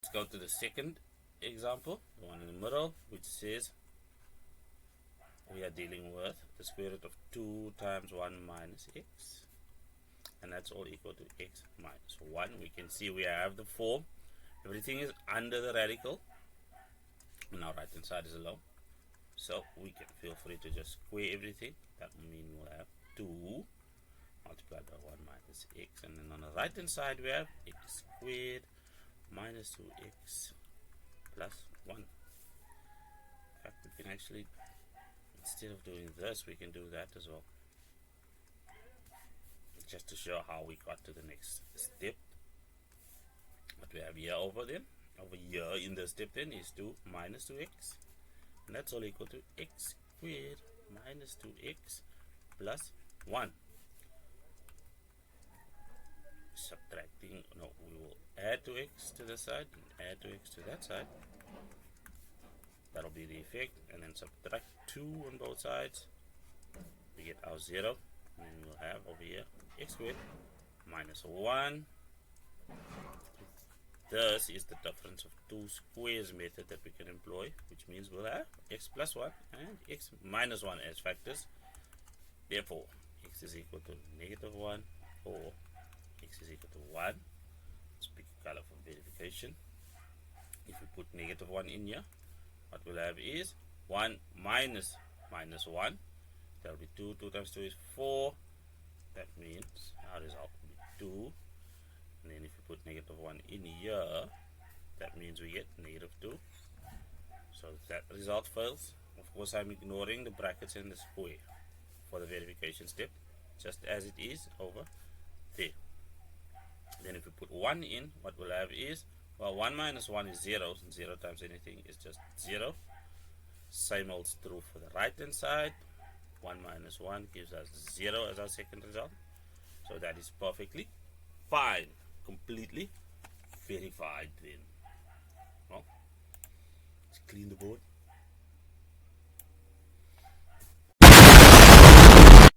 Let's go to the second example, the one in the middle, which says we are dealing with the square root of 2 times 1 minus x, and that's all equal to x minus 1. We can see we have the form. Everything is under the radical, and our right hand side is alone. So we can feel free to just square everything. That will mean we'll have 2 multiplied by 1 minus x, and then on the right hand side we have x squared minus 2x plus 1. In fact, we can actually, instead of doing this, we can do that as well, just to show how we got to the next step. What we have here over here in the step then is 2 minus 2x, and that's all equal to x squared minus 2x plus 1. Subtracting, no, we will add 2x to this side and add 2x to that side. That'll be the effect, and then subtract 2 on both sides. We get our 0, and then we'll have over here x squared minus 1. This is the difference of two squares method that we can employ, which means we'll have x plus 1 and x minus 1 as factors. Therefore, x is equal to negative 1 or x is equal to 1. Let's pick a color for verification. If we put negative 1 in here, what we'll have is 1 minus 1. That will be 2. 2 times 2 is 4. That means our result will be 2. And then if we put negative 1 in here, that means we get negative 2. So if that result fails, of course I'm ignoring the brackets and the square for the verification step, just as it is over there. Then if we put 1 in, what we'll have is, well, 1 minus 1 is 0, and 0 times anything is just 0. Same holds true for the right hand side. 1 minus 1 gives us 0 as our second result. So that is perfectly fine, completely verified then. Well, let's clean the board.